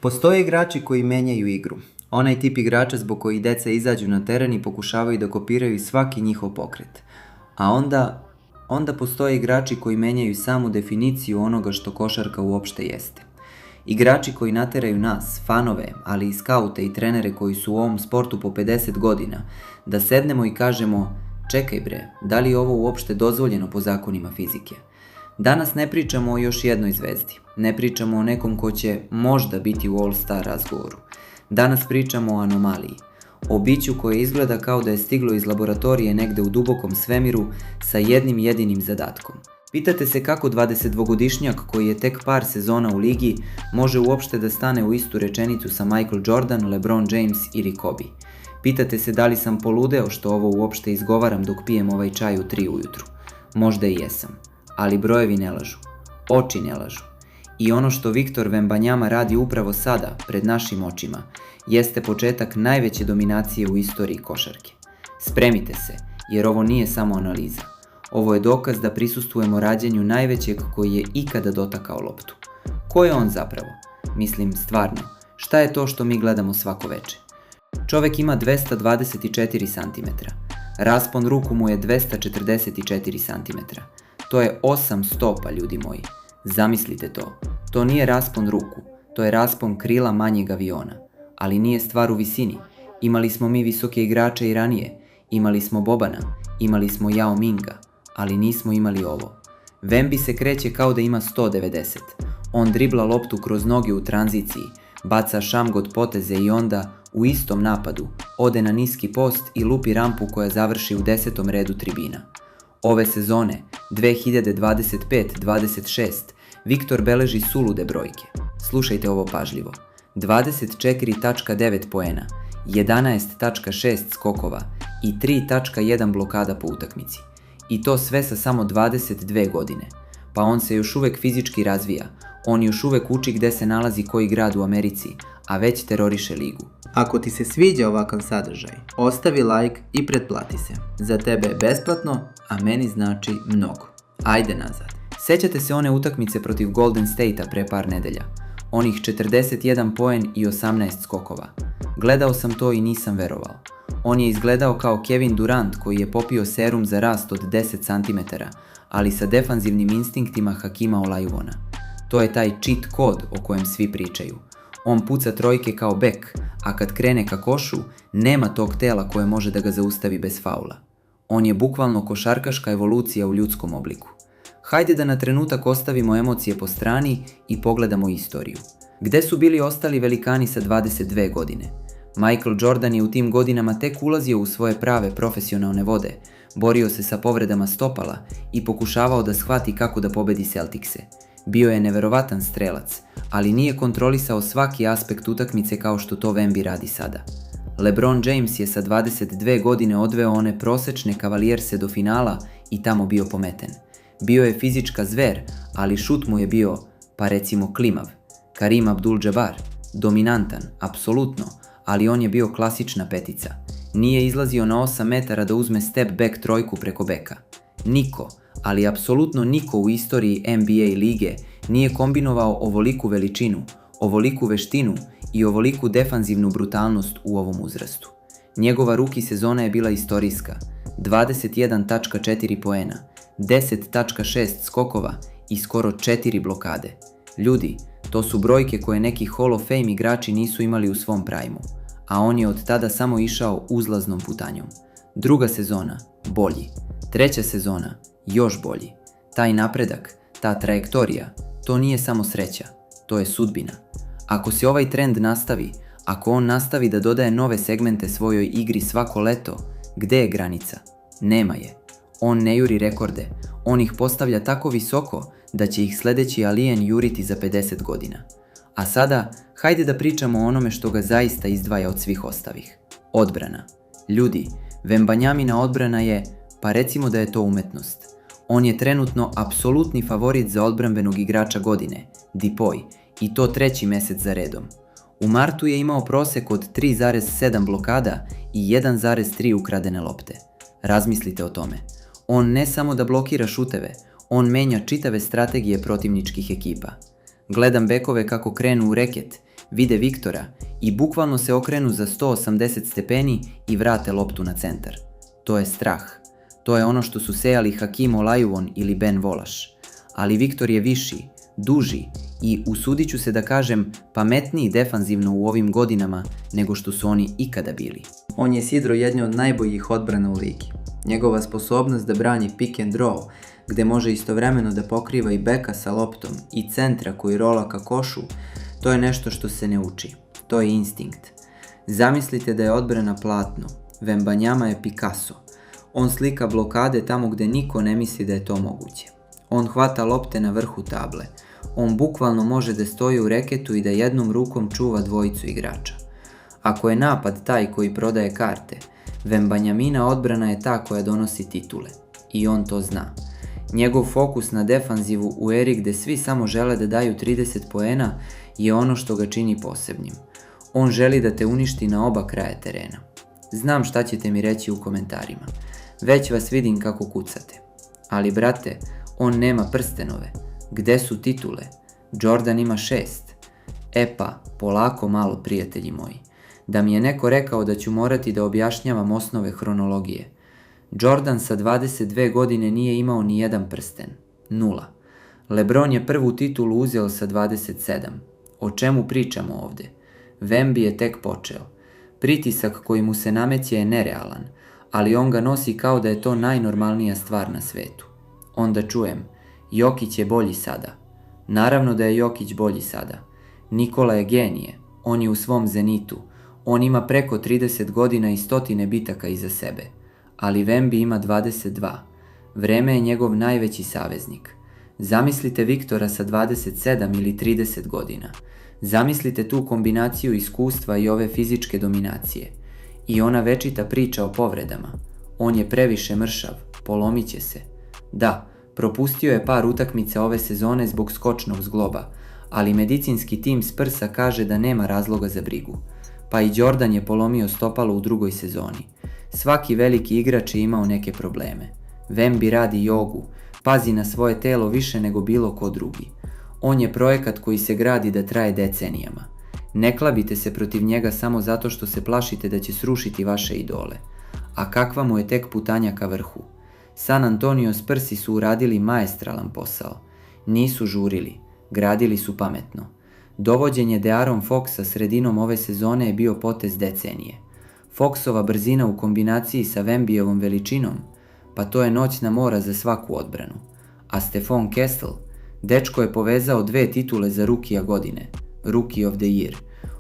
Postoje igrači koji menjaju igru. Onaj tip igrača zbog kojih deca izađu na teren i pokušavaju da kopiraju svaki njihov pokret. A onda postoje igrači koji menjaju samu definiciju onoga što košarka uopšte jeste. Igrači koji nateraju nas, fanove, ali i skaute i trenere koji su u ovom sportu po 50 godina, da sednemo i kažemo: čekaj bre, da li je ovo uopšte dozvoljeno po zakonima fizike? Danas ne pričamo o još jednoj zvezdi, ne pričamo o nekom ko će možda biti u All-Star razgovoru. Danas pričamo o anomaliji, o biću koje izgleda kao da je stiglo iz laboratorije negde u dubokom svemiru sa jednim jedinim zadatkom. Pitate se kako 22-godišnjak koji je tek par sezona u ligi može uopšte da stane u istu rečenicu sa Michael Jordan, LeBron James ili Kobe. Pitate se da li sam poludeo što ovo uopšte izgovaram dok pijem ovaj čaj u 3 ujutru. Možda i jesam, ali brojevi ne lažu, oči ne lažu. I ono što Victor Wembanyama radi upravo sada, pred našim očima, jeste početak najveće dominacije u istoriji košarke. Spremite se, jer ovo nije samo analiza. Ovo je dokaz da prisustvujemo rađenju najvećeg koji je ikada dotakao loptu. Ko je on zapravo? Mislim, stvarno, šta je to što mi gledamo svako veče? Čovek ima 224 cm. Raspon ruku mu je 244 cm. To je 8 stopa, ljudi moji. Zamislite to. To nije raspon ruku, to je raspon krila manjeg aviona. Ali nije stvar u visini. Imali smo mi visoke igrače i ranije. Imali smo Bobana, imali smo Yao Minga, ali nismo imali ovo. Wemby se kreće kao da ima 190. On dribla loptu kroz noge u tranziciji, baca šamgot poteze i onda, u istom napadu, ode na niski post i lupi rampu koja završi u 10. redu tribina. Ove sezone, 2025-26, Viktor beleži sulude brojke. Slušajte ovo pažljivo. 24.9 poena, 11.6 skokova i 3.1 blokada po utakmici. I to sve sa samo 22 godine. Pa on se još uvek fizički razvija, on još uvek uči gde se nalazi koji grad u Americi, a već teroriše ligu. Ako ti se sviđa ovakav sadržaj, ostavi like i pretplati se. Za tebe je besplatno, a meni znači mnogo. Ajde nazad. Sećate se one utakmice protiv Golden State-a pre par nedelja? Onih 41 poen i 18 skokova. Gledao sam to i nisam verovao. On je izgledao kao Kevin Durant koji je popio serum za rast od 10 cm, ali sa defanzivnim instinktima Hakima Olajuwona. To je taj cheat kod o kojem svi pričaju. On puca trojke kao bek, a kad krene ka košu, nema tog tela koje može da ga zaustavi bez faula. On je bukvalno košarkaška evolucija u ljudskom obliku. Hajde da na trenutak ostavimo emocije po strani i pogledamo istoriju. Gde su bili ostali velikani sa 22 godine? Michael Jordan je u tim godinama tek ulazio u svoje prave profesionalne vode, borio se sa povredama stopala i pokušavao da shvati kako da pobedi Celticse. Bio je neverovatan strelac, ali nije kontrolisao svaki aspekt utakmice kao što to Wemby radi sada. LeBron James je sa 22 godine odveo one prosečne Cavalierse do finala i tamo bio pometen. Bio je fizička zver, ali šut mu je bio, pa recimo klimav. Karim Abdul-Jabbar, dominantan, apsolutno, ali on je bio klasična petica. Nije izlazio na 8 metara da uzme step back trojku preko beka. Niko, ali apsolutno niko u istoriji NBA lige nije kombinovao ovoliku veličinu, ovoliku veštinu i ovoliku defanzivnu brutalnost u ovom uzrastu. Njegova ruki sezona je bila istorijska. 21.4 poena, 10.6 skokova i skoro 4 blokade. Ljudi, to su brojke koje neki Hall of Fame igrači nisu imali u svom prajmu, a on je od tada samo išao uzlaznom putanjom. Druga sezona, bolji. Treća sezona, još bolji. Taj napredak, ta trajektorija, to nije samo sreća, to je sudbina. Ako se ovaj trend nastavi, ako on nastavi da dodaje nove segmente svojoj igri svako leto, gde je granica? Nema je. On ne juri rekorde, on ih postavlja tako visoko da će ih sledeći alijen juriti za 50 godina. A sada, hajde da pričamo o onome što ga zaista izdvaja od svih ostalih. Odbrana. Ljudi, Wembanyamina odbrana je, pa recimo da je to umetnost. On je trenutno apsolutni favorit za odbrambenog igrača godine, Dipoj, i to 3. mesec za redom. U martu je imao prosek od 3,7 blokada i 1,3 ukradene lopte. Razmislite o tome. On ne samo da blokira šuteve, on menja čitave strategije protivničkih ekipa. Gledam bekove kako krenu u reket, vide Viktora i bukvalno se okrenu za 180 stepeni i vrate loptu na centar. To je strah. To je ono što su sejali Hakim Olajuwon ili Ben Volaš. Ali Viktor je viši, duži i, usudit ću se da kažem, pametniji defanzivno u ovim godinama nego što su oni ikada bili. On je sidro jedne od najboljih odbrana u ligi. Njegova sposobnost da brani pick and roll, gde može istovremeno da pokriva i beka sa loptom i centra koji rola ka košu, to je nešto što se ne uči. To je instinkt. Zamislite da je odbrana platno, Wembanyama je Picasso. On slika blokade tamo gde niko ne misli da je to moguće. On hvata lopte na vrhu table. On bukvalno može da stoji u reketu i da jednom rukom čuva dvojicu igrača. Ako je napad taj koji prodaje karte, Wembanyamina odbrana je ta koja donosi titule. I on to zna. Njegov fokus na defanzivu u eri gde svi samo žele da daju 30 poena je ono što ga čini posebnim. On želi da te uništi na oba kraja terena. Znam šta ćete mi reći u komentarima. Već vas vidim kako kucate. Ali brate, on nema prstenove. Gde su titule? Jordan ima 6. E pa, polako malo, prijatelji moji. Da mi je neko rekao da ću morati da objašnjavam osnove hronologije. Jordan sa 22 godine nije imao ni jedan prsten. 0. LeBron je prvu titulu uzeo sa 27. O čemu pričamo ovde? Wemby je tek počeo. Pritisak koji mu se nameće je nerealan, ali on ga nosi kao da je to najnormalnija stvar na svetu. Onda čujem, Jokić je bolji sada. Naravno da je Jokić bolji sada. Nikola je genije, on je u svom zenitu. On ima preko 30 godina i 100 bitaka iza sebe. Ali Wemby ima 22. Vreme je njegov najveći saveznik. Zamislite Viktora sa 27 ili 30 godina. Zamislite tu kombinaciju iskustva i ove fizičke dominacije. I ona večita priča o povredama. On je previše mršav, polomit će se. Da, propustio je par utakmica ove sezone zbog skočnog zgloba, ali medicinski tim Spursa kaže da nema razloga za brigu. Pa i Jordan je polomio stopalo u drugoj sezoni. Svaki veliki igrač je imao neke probleme. Wemby radi jogu, pazi na svoje telo više nego bilo ko drugi. On je projekat koji se gradi da traje decenijama. Ne klabite se protiv njega samo zato što se plašite da će srušiti vaše idole. A kakva mu je tek putanja ka vrhu. San Antonio Spursi su uradili maestralan posao. Nisu žurili, gradili su pametno. Dovođenje De'Aaron Foxa sredinom ove sezone je bio potez decenije. Foxova brzina u kombinaciji sa Wembyjevom veličinom, pa to je noćna mora za svaku odbranu. A Stephon Castle, dečko je povezao 2 titule za rukija godine, Rookie of the Year.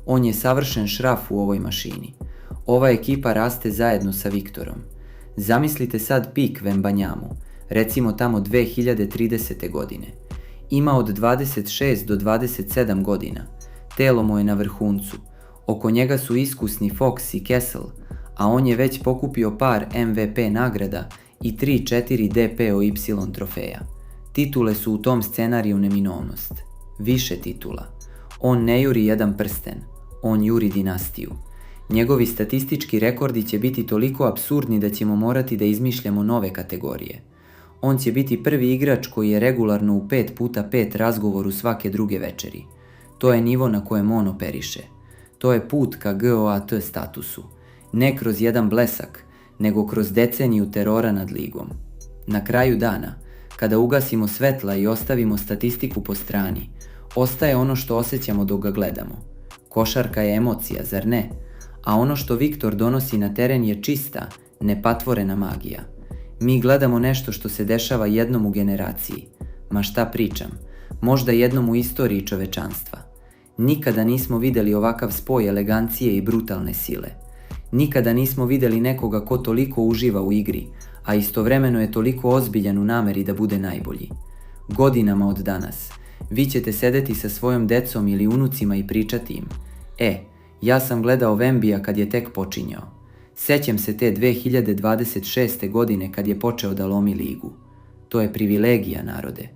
On je savršen šraf u ovoj mašini. Ova ekipa raste zajedno sa Viktorom. Zamislite sad pik Wembanyamu, recimo tamo 2030. godine. Ima od 26 do 27 godina. Telo mu je na vrhuncu. Oko njega su iskusni Fox i Castle, a on je već pokupio par MVP nagrada i 3-4 DPOY trofeja. Titule su u tom scenariju neminovnost. Više titula. On ne juri jedan prsten, on juri dinastiju. Njegovi statistički rekordi će biti toliko apsurdni da ćemo morati da izmišljamo nove kategorije. On će biti prvi igrač koji je regularno u 5x5 razgovoru svake druge večeri. To je nivo na kojem on operiše. To je put ka GOAT statusu. Ne kroz jedan blesak, nego kroz deceniju terora nad ligom. Na kraju dana, kada ugasimo svetla i ostavimo statistiku po strani, ostaje ono što osjećamo dok ga gledamo. Košarka je emocija, zar ne? A ono što Viktor donosi na teren je čista, nepatvorena magija. Mi gledamo nešto što se dešava jednom u generaciji. Ma šta pričam, možda jednom u istoriji čovečanstva. Nikada nismo vidjeli ovakav spoj elegancije i brutalne sile. Nikada nismo vidjeli nekoga ko toliko uživa u igri, a istovremeno je toliko ozbiljan u nameri da bude najbolji. Godinama od danas, vi ćete sedeti sa svojom decom ili unucima i pričati im: ja sam gledao Wembyja kad je tek počinjao. Sećam se te 2026. godine kad je počeo da lomi ligu. To je privilegija, narode.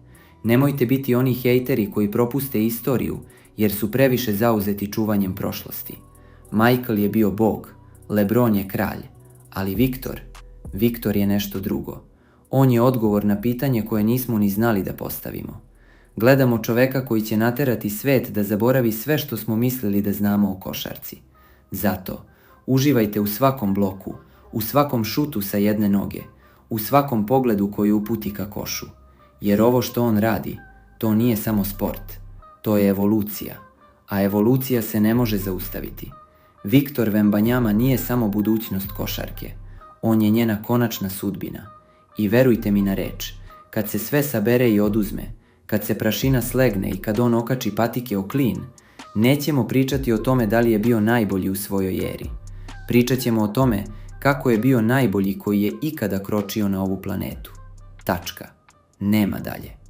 Nemojte biti oni hejteri koji propuste istoriju jer su previše zauzeti čuvanjem prošlosti. Michael je bio bog, LeBron je kralj, ali Viktor je nešto drugo. On je odgovor na pitanje koje nismo ni znali da postavimo. Gledamo čoveka koji će naterati svet da zaboravi sve što smo mislili da znamo o košarci. Zato, uživajte u svakom bloku, u svakom šutu sa jedne noge, u svakom pogledu koji uputi ka košu. Jer ovo što on radi, to nije samo sport, to je evolucija. A evolucija se ne može zaustaviti. Viktor Wembanyama nije samo budućnost košarke, on je njena konačna sudbina. I verujte mi na reč, kad se sve sabere i oduzme, kad se prašina slegne i kad on okači patike o klin, nećemo pričati o tome da li je bio najbolji u svojoj eri. Pričat ćemo o tome kako je bio najbolji koji je ikada kročio na ovu planetu. Tačka. Nema dalje.